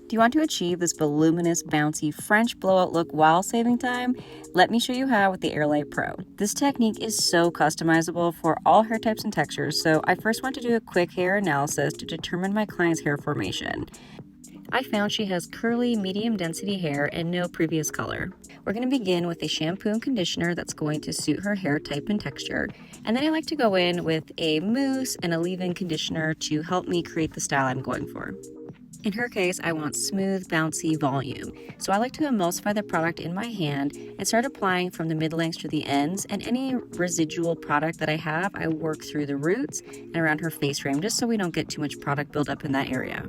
Do you want to achieve this voluminous, bouncy French blowout look while saving time? Let me show you how with the Airlight Pro. This technique is so customizable for all hair types and textures, so I first want to do a quick hair analysis to determine my client's hair formation. I found she has curly, medium density hair and no previous color. We're going to begin with a shampoo and conditioner that's going to suit her hair type and texture, and then I like to go in with a mousse and a leave-in conditioner to help me create the style I'm going for. In her case, I want smooth, bouncy volume, so I like to emulsify the product in my hand and start applying from the mid-lengths to the ends, and any residual product that I have, I work through the roots and around her face frame just so we don't get too much product buildup in that area.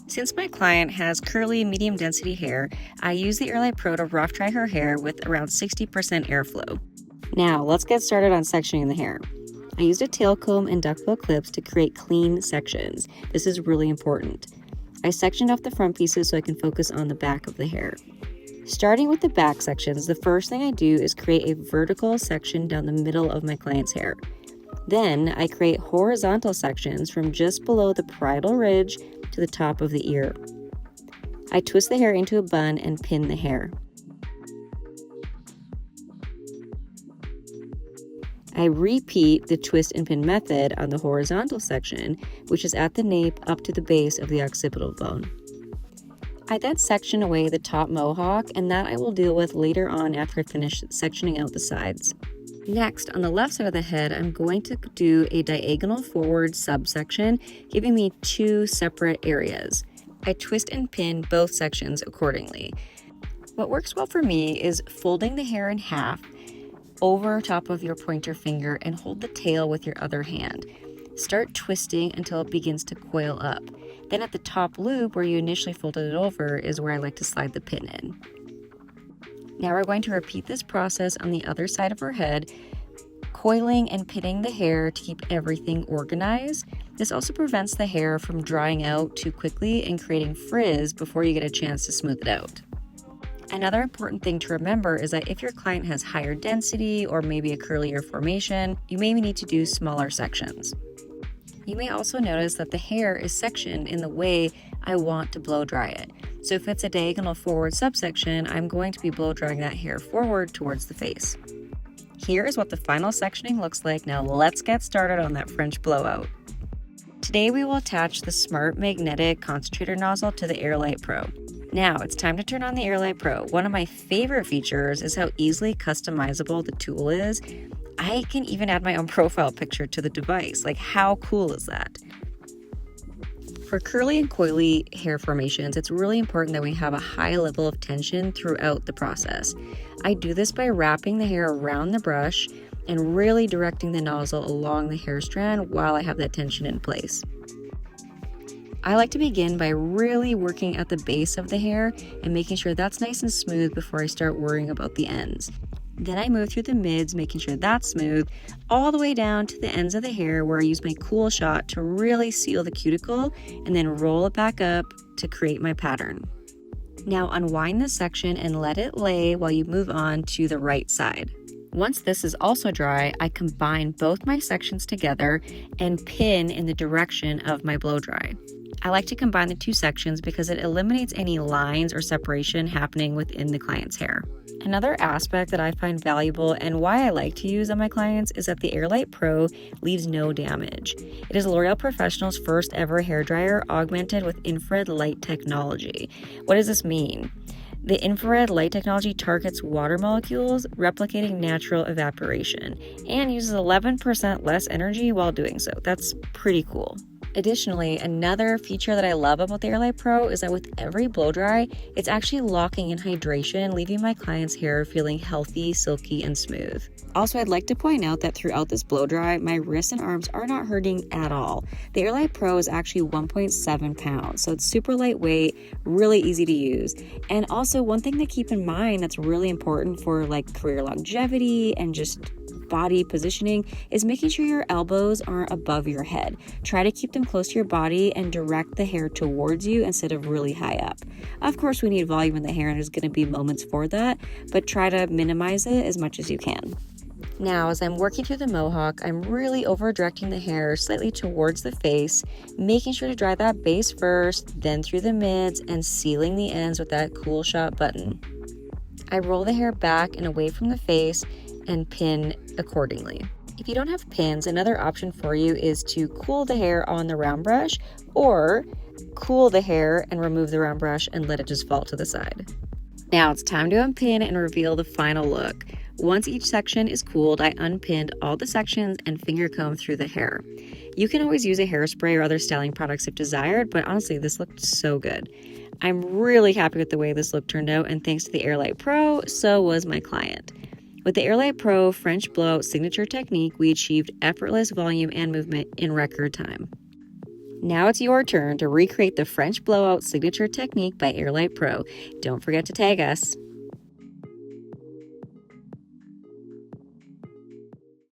Since my client has curly, medium density hair, I use the Airlight Pro to rough dry her hair with around 60% airflow. Now, let's get started on sectioning the hair. I used a tail comb and duckbill clips to create clean sections. This is really important. I sectioned off the front pieces so I can focus on the back of the hair. Starting with the back sections, the first thing I do is create a vertical section down the middle of my client's hair. Then I create horizontal sections from just below the parietal ridge to the top of the ear. I twist the hair into a bun and pin the hair. I repeat the twist and pin method on the horizontal section, which is at the nape up to the base of the occipital bone. I then section away the top mohawk, and that I will deal with later on after I finish sectioning out the sides. Next, on the left side of the head, I'm going to do a diagonal forward subsection, giving me two separate areas. I twist and pin both sections accordingly. What works well for me is folding the hair in half over top of your pointer finger and hold the tail with your other hand. Start twisting until it begins to coil up. Then at the top loop where you initially folded it over is where I like to slide the pin in. Now we're going to repeat this process on the other side of her head, coiling and pinning the hair to keep everything organized. This also prevents the hair from drying out too quickly and creating frizz before you get a chance to smooth it out. Another important thing to remember is that if your client has higher density or maybe a curlier formation, you may need to do smaller sections. You may also notice that the hair is sectioned in the way I want to blow dry it. So if it's a diagonal forward subsection, I'm going to be blow drying that hair forward towards the face. Here is what the final sectioning looks like. Now let's get started on that French blowout. Today we will attach the smart magnetic concentrator nozzle to the Airlight Pro. Now it's time to turn on the Airlight Pro. One of my favorite features is how easily customizable the tool is. I can even add my own profile picture to the device. Like, how cool is that? For curly and coily hair formations, it's really important that we have a high level of tension throughout the process. I do this by wrapping the hair around the brush and really directing the nozzle along the hair strand while I have that tension in place. I like to begin by really working at the base of the hair and making sure that's nice and smooth before I start worrying about the ends. Then I move through the mids, making sure that's smooth, all the way down to the ends of the hair where I use my cool shot to really seal the cuticle and then roll it back up to create my pattern. Now unwind this section and let it lay while you move on to the right side. Once this is also dry, I combine both my sections together and pin in the direction of my blow dry. I like to combine the two sections because it eliminates any lines or separation happening within the client's hair. Another aspect that I find valuable and why I like to use on my clients is that the Airlight Pro leaves no damage. It is L'Oreal Professional's first ever hairdryer augmented with infrared light technology. What does this mean? The infrared light technology targets water molecules, replicating natural evaporation, and uses 11% less energy while doing so. That's pretty cool. Additionally, another feature that I love about the Airlight Pro is that with every blow dry, it's actually locking in hydration, leaving my client's hair feeling healthy, silky, and smooth. Also, I'd like to point out that throughout this blow dry, my wrists and arms are not hurting at all. The Airlight Pro is actually 1.7 pounds, so it's super lightweight, really easy to use. And also, one thing to keep in mind that's really important for like career longevity and just body positioning is making sure your elbows aren't above your head. Try to keep them close to your body and direct the hair towards you instead of really high up. Of course, we need volume in the hair and there's going to be moments for that, but try to minimize it as much as you can. Now, as I'm working through the mohawk, I'm really over-directing the hair slightly towards the face, making sure to dry that base first, then through the mids, and sealing the ends with that cool shot button. I roll the hair back and away from the face and pin accordingly. If you don't have pins, another option for you is to cool the hair on the round brush, or cool the hair and remove the round brush and let it just fall to the side. Now it's time to unpin and reveal the final look. Once each section is cooled, I unpinned all the sections and finger combed through the hair. You can always use a hairspray or other styling products if desired, but honestly, this looked so good. I'm really happy with the way this look turned out, and thanks to the Airlight Pro, so was my client. With the Airlight Pro French Blowout signature technique, we achieved effortless volume and movement in record time. Now it's your turn to recreate the French Blowout signature technique by Airlight Pro. Don't forget to tag us.